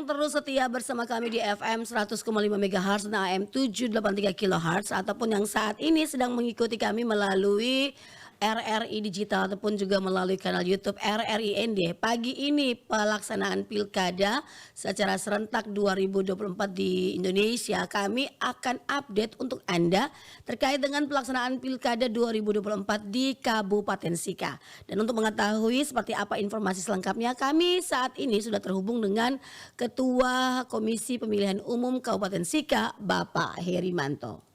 terus setia bersama kami di FM 100,5 MHz dan AM 783 kHz ataupun yang saat ini sedang mengikuti kami melalui RRI Digital ataupun juga melalui kanal YouTube RRI ND. Pagi ini pelaksanaan Pilkada secara serentak 2024 di Indonesia. Kami akan update untuk Anda terkait dengan pelaksanaan Pilkada 2024 di Kabupaten Sika. Dan untuk mengetahui seperti apa informasi selengkapnya, kami saat ini sudah terhubung dengan Ketua Komisi Pemilihan Umum Kabupaten Sika, Bapak Herimanto.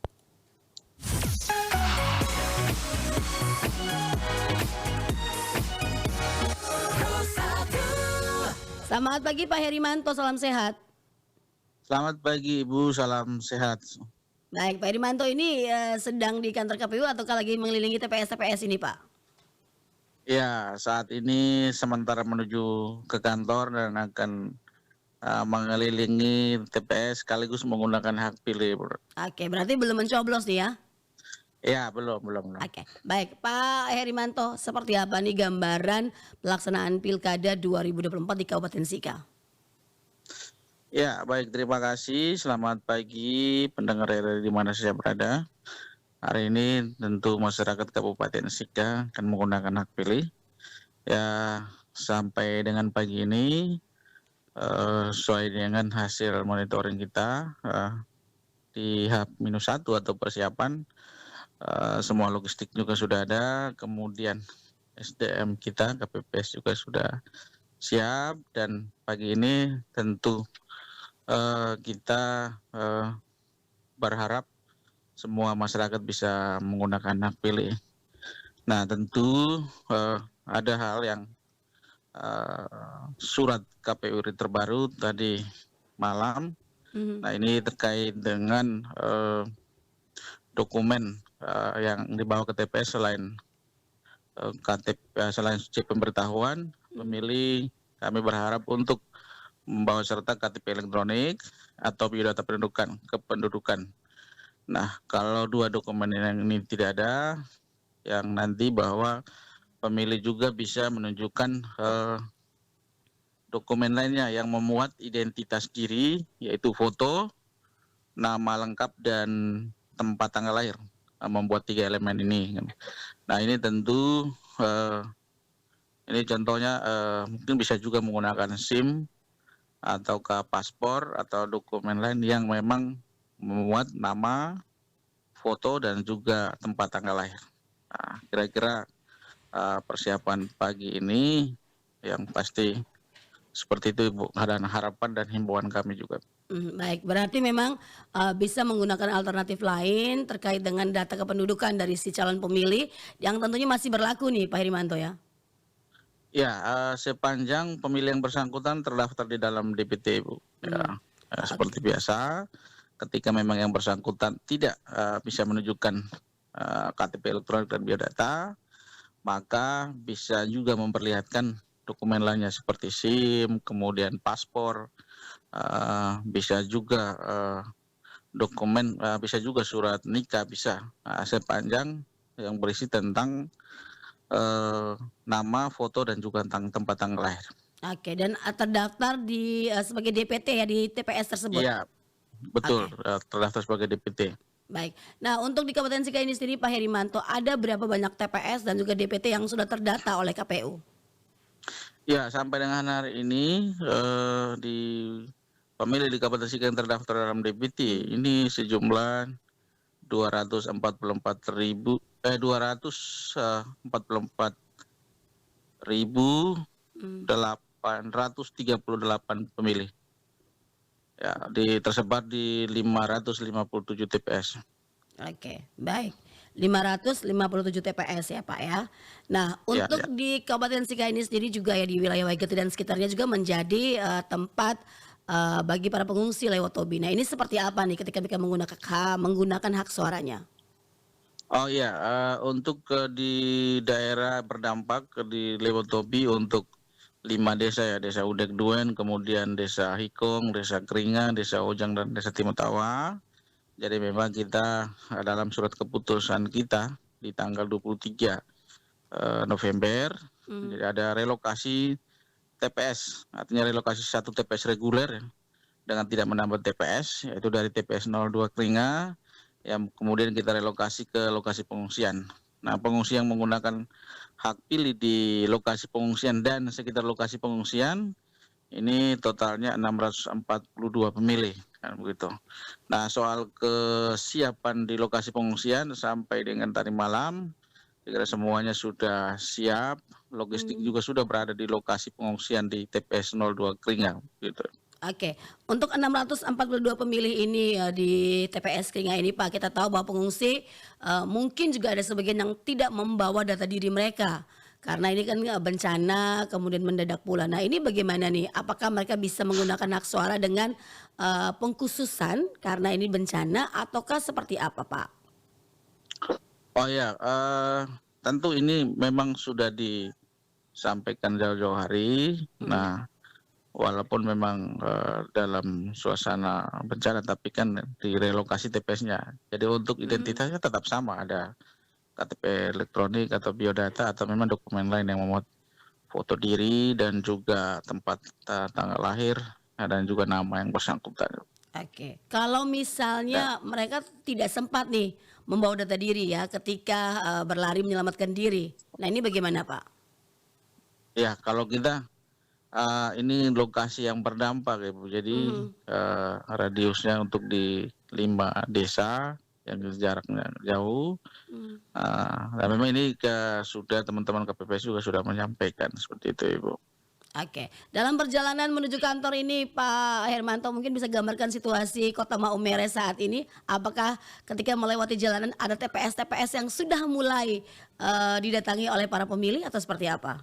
Selamat pagi Pak Herimanto, salam sehat. Selamat pagi Ibu, salam sehat. Baik, Pak Herimanto ini sedang di kantor KPU ataukah lagi mengelilingi TPS-TPS ini Pak? Ya, saat ini sementara menuju ke kantor dan akan mengelilingi TPS sekaligus menggunakan hak pilih. Oke, berarti belum mencoblos nih ya? Ya, belum. Oke, baik Pak Herimanto, seperti apa nih gambaran pelaksanaan Pilkada 2024 di Kabupaten Sika? Ya, baik, terima kasih. Selamat pagi pendengar RRI di mana saya berada. Hari ini tentu masyarakat Kabupaten Sika akan menggunakan hak pilih. Ya, sampai dengan pagi ini sesuai dengan hasil monitoring kita di H-1 atau persiapan. Semua logistik juga sudah ada, kemudian SDM kita, KPPS juga sudah siap, dan pagi ini tentu kita berharap semua masyarakat bisa menggunakan hak pilih. Nah, tentu ada hal yang surat KPU terbaru tadi malam. Nah, ini terkait dengan dokumen yang dibawa ke TPS selain selain C pemberitahuan pemilih, kami berharap untuk membawa serta KTP elektronik atau biodata kependudukan. Nah, kalau dua dokumen yang ini tidak ada, yang nanti bahwa pemilih juga bisa menunjukkan dokumen lainnya yang memuat identitas diri, yaitu foto, nama lengkap, dan tempat tanggal lahir. Membuat 3 elemen ini. Nah, ini tentu ini contohnya mungkin bisa juga menggunakan SIM atau ke paspor atau dokumen lain yang memang memuat nama, foto, dan juga tempat tanggal lahir. Nah, kira-kira persiapan pagi ini yang pasti seperti itu Ibu, dan harapan dan himbauan kami juga. Baik, berarti memang bisa menggunakan alternatif lain terkait dengan data kependudukan dari si calon pemilih yang tentunya masih berlaku nih Pak Herimanto ya? Ya, sepanjang pemilih yang bersangkutan terdaftar di dalam DPT, Bu. Ya, seperti biasa, ketika memang yang bersangkutan tidak bisa menunjukkan KTP elektronik dan biodata, maka bisa juga memperlihatkan dokumen lainnya seperti SIM, kemudian paspor, bisa juga dokumen, bisa juga surat nikah, bisa sepanjang yang berisi tentang nama, foto, dan juga tentang tempat tanggal lahir. Oke, dan terdaftar di sebagai DPT ya di TPS tersebut? Iya, betul, terdaftar sebagai DPT. Baik, nah untuk di Kabupaten Sika ini sendiri Pak Herimanto, ada berapa banyak TPS dan juga DPT yang sudah terdata oleh KPU? Ya, sampai dengan hari ini di pemilih di Kabupaten Sika yang terdaftar dalam DPT ini sejumlah 244.838 pemilih. Ya, tersebar di 557 TPS. Oke, baik. 557 TPS ya Pak ya. Nah, untuk di Kabupaten Sika ini sendiri juga ya di wilayah Waigeti dan sekitarnya juga menjadi tempat bagi para pengungsi lewat Tobi. Nah, ini seperti apa nih ketika mereka menggunakan hak suaranya? Oh iya, untuk di daerah berdampak di Lewotobi untuk 5 desa ya, Desa Udek Duen, kemudian Desa Hikong, Desa Keringa, Desa Ojang, dan Desa Timotawa. Jadi memang kita dalam surat keputusan kita di tanggal 23 November, jadi ada relokasi TPS, artinya relokasi 1 TPS reguler dengan tidak menambah TPS, yaitu dari TPS 02 Keringa yang kemudian kita relokasi ke lokasi pengungsian. Nah, pengungsi yang menggunakan hak pilih di lokasi pengungsian dan sekitar lokasi pengungsian ini totalnya 642 pemilih, kan begitu. Nah, soal kesiapan di lokasi pengungsian sampai dengan tadi malam, saya kira semuanya sudah siap, logistik Hmm. juga sudah berada di lokasi pengungsian di TPS 02 Keringa, gitu. Oke, untuk 642 pemilih ini, di TPS Keringa ini Pak, kita tahu bahwa pengungsi, mungkin juga ada sebagian yang tidak membawa data diri mereka. Karena ini kan, bencana kemudian mendadak pula. Nah ini bagaimana nih? Apakah mereka bisa menggunakan hak suara dengan, pengkhususan karena ini bencana ataukah seperti apa Pak? Oh ya, tentu ini memang sudah disampaikan jauh-jauh hari. Mhm, Nah, walaupun memang, dalam suasana bencana, tapi kan direlokasi TPS-nya. Jadi untuk mhm. identitasnya tetap sama, ada KTP elektronik atau biodata atau memang dokumen lain yang memuat foto diri dan juga tempat, tanggal lahir, dan juga nama yang bersangkutan. Oke, kalau Ya, misalnya mereka tidak sempat nih membawa data diri ya ketika, berlari menyelamatkan diri. Nah ini bagaimana Pak? ya kalau kita, ini lokasi yang berdampak ya Bu, jadi, Mhm. radiusnya untuk di 5 desa yang jaraknya jauh, Mmm, dan memang ini sudah teman-teman KPPS juga sudah menyampaikan seperti itu Ibu. oke. Dalam perjalanan menuju kantor ini Pak Hermanto mungkin bisa gambarkan situasi Kota Maumere saat ini. Apakah ketika melewati jalanan ada TPS-TPS yang sudah mulai, didatangi oleh para pemilih atau seperti apa?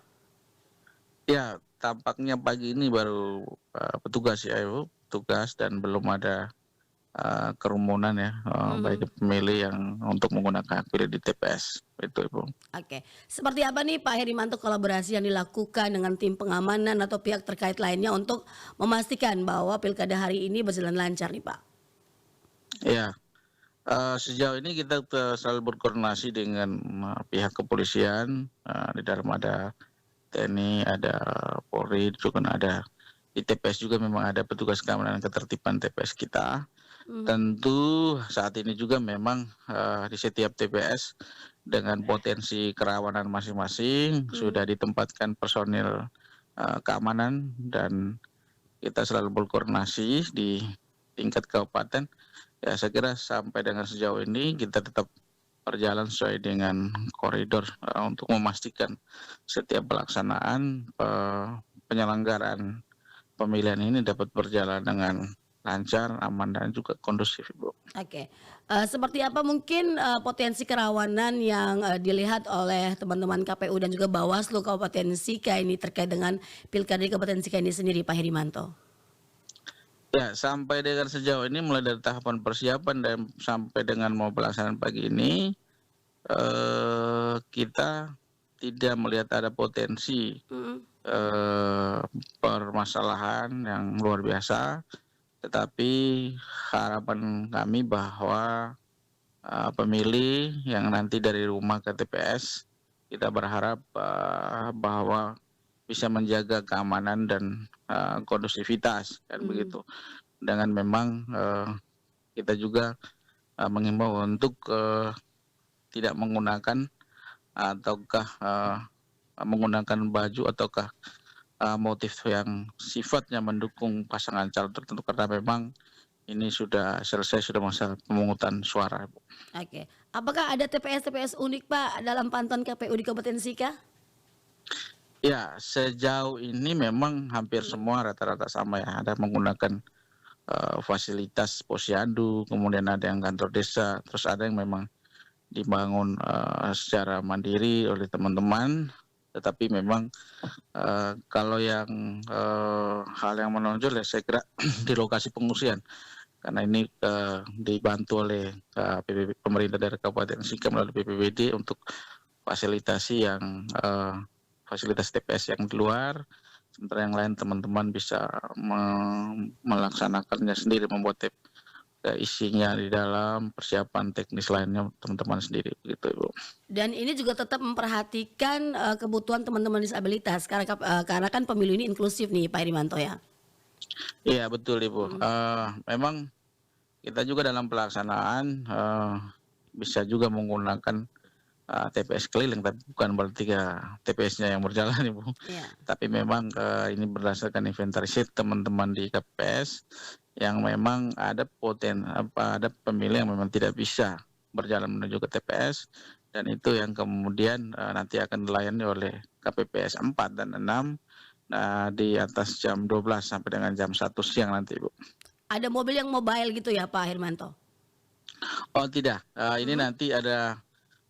Ya, tampaknya pagi ini baru, petugas ya Ibu, petugas dan belum ada, kerumunan ya, Mhm. baik pemilih yang untuk menggunakan hak pilih di TPS, itu Ibu. Oke. Seperti apa nih Pak Herimanto kolaborasi yang dilakukan dengan tim pengamanan atau pihak terkait lainnya untuk memastikan bahwa pilkada hari ini berjalan lancar nih Pak? Ya, sejauh ini kita selalu berkoordinasi dengan, pihak kepolisian, di dalam ada TNI, ada Polri, juga kan ada di TPS juga memang ada petugas keamanan dan ketertiban TPS kita. Mmm, Tentu saat ini juga memang, di setiap TPS dengan potensi kerawanan masing-masing mmm, sudah ditempatkan personil, keamanan dan kita selalu berkoordinasi di tingkat kabupaten. Ya saya kira sampai dengan sejauh ini kita tetap berjalan sesuai dengan koridor, untuk memastikan setiap pelaksanaan, penyelenggaraan pemilihan ini dapat berjalan dengan lancar, aman, dan juga kondusif, Ibu. oke. Seperti apa mungkin, potensi kerawanan yang, dilihat oleh teman-teman KPU dan juga Bawaslu Kabupaten Sika ini terkait dengan pilkada di Kabupaten Sika ini sendiri Pak Herimanto? Ya, sampai dengan sejauh ini mulai dari tahapan persiapan dan sampai dengan mau pelaksanaan pagi ini, kita tidak melihat ada potensi, Mhm, eee, permasalahan yang luar biasa, tetapi harapan kami bahwa, pemilih yang nanti dari rumah ke TPS, kita berharap, bahwa bisa menjaga keamanan dan, kondusivitas, kan mhm, begitu. Dengan memang, kita juga, menghimbau untuk, tidak menggunakan ataukah, menggunakan baju ataukah, motif yang sifatnya mendukung pasangan calon tertentu karena memang ini sudah selesai, sudah masa pemungutan suara, Bu. oke. Apakah ada TPS-TPS unik Pak dalam pantauan KPU di Kabupaten Sika? Ya, sejauh ini memang hampir Mhm, semua rata-rata sama ya, ada menggunakan, fasilitas posyandu, kemudian ada yang kantor desa, terus ada yang memang dibangun, secara mandiri oleh teman-teman, tetapi memang, kalau yang, hal yang menonjol ya saya kira di lokasi pengungsian, karena ini, dibantu oleh, pemerintah daerah Kabupaten Sika melalui BPBD untuk fasilitasi yang, fasilitas TPS yang di luar, sementara yang lain teman-teman bisa melaksanakannya sendiri, membuat isinya di dalam, persiapan teknis lainnya teman-teman sendiri, begitu Ibu. dan ini juga tetap memperhatikan, kebutuhan teman-teman disabilitas karena kan pemilu ini inklusif nih Pak Herimanto ya? Iya betul Ibu. Memang kita juga dalam pelaksanaan bisa juga menggunakan TPS keliling, tapi bukan berarti TPS-nya yang berjalan Ibu. Iya. Tapi memang ini berdasarkan inventarisir teman-teman di KPPS yang memang ada ada pemilih yang memang tidak bisa berjalan menuju ke TPS, dan itu yang kemudian nanti akan dilayani oleh KPPS 4 dan 6 di atas jam 12 sampai dengan jam 1 siang nanti Bu. Ada mobil yang mobile gitu ya Pak Hermanto? Oh tidak, ini nanti ada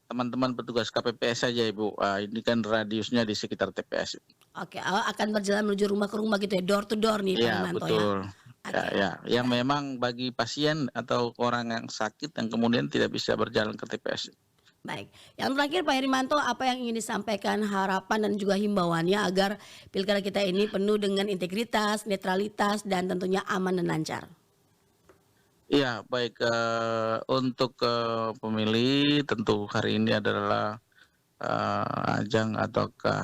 teman-teman petugas KPPS saja Ibu. Ini kan radiusnya di sekitar TPS. Oke, akan berjalan menuju rumah ke rumah gitu ya, door to door nih Pak Iya Hermanto ya? betul. Oke. Yang memang bagi pasien atau orang yang sakit yang kemudian tidak bisa berjalan ke TPS. Baik, yang terakhir Pak Herimanto, apa yang ingin disampaikan harapan dan juga himbauannya agar pilkada kita ini penuh dengan integritas, netralitas, dan tentunya aman dan lancar? Iya baik, untuk pemilih tentu hari ini adalah ajang ataukah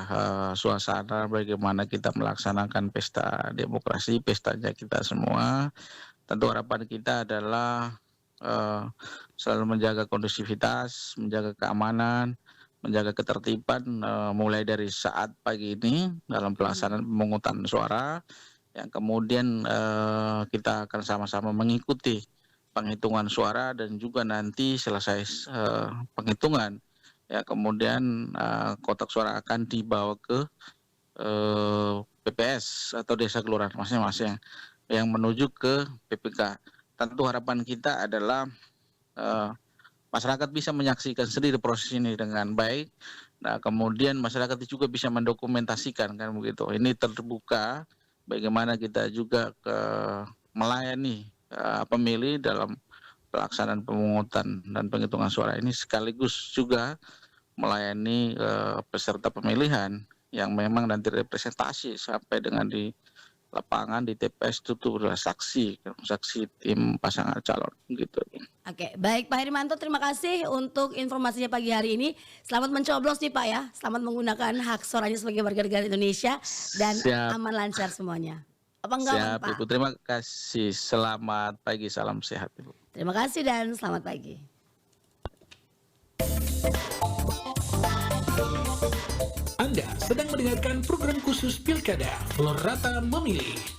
suasana bagaimana kita melaksanakan pesta demokrasi, pestanya kita semua. Tentu harapan kita adalah selalu menjaga kondusivitas, menjaga keamanan, menjaga ketertiban mulai dari saat pagi ini dalam pelaksanaan pemungutan suara, yang kemudian kita akan sama-sama mengikuti penghitungan suara, dan juga nanti selesai penghitungan ya kemudian kotak suara akan dibawa ke PPS atau desa kelurahan masing-masing yang menuju ke PPK. Tentu harapan kita adalah masyarakat bisa menyaksikan sendiri proses ini dengan baik. Nah, kemudian masyarakat juga bisa mendokumentasikan kan begitu. Ini terbuka bagaimana kita juga melayani pemilih dalam pelaksanaan pemungutan dan penghitungan suara ini, sekaligus juga melayani peserta pemilihan yang memang nanti representasi sampai dengan di lapangan di TPS itu adalah saksi tim pasangan calon gitu. Oke, baik Pak Herimanto, terima kasih untuk informasinya pagi hari ini. Selamat mencoblos nih Pak ya, selamat menggunakan hak suaranya sebagai warga negara Indonesia dan Siap. aman lancar semuanya. Apa enggak Siap Pak? Ibu, terima kasih. Selamat pagi, salam sehat Ibu. Terima kasih dan selamat pagi. Anda sedang mendengarkan program khusus Pilkada Florata Memilih.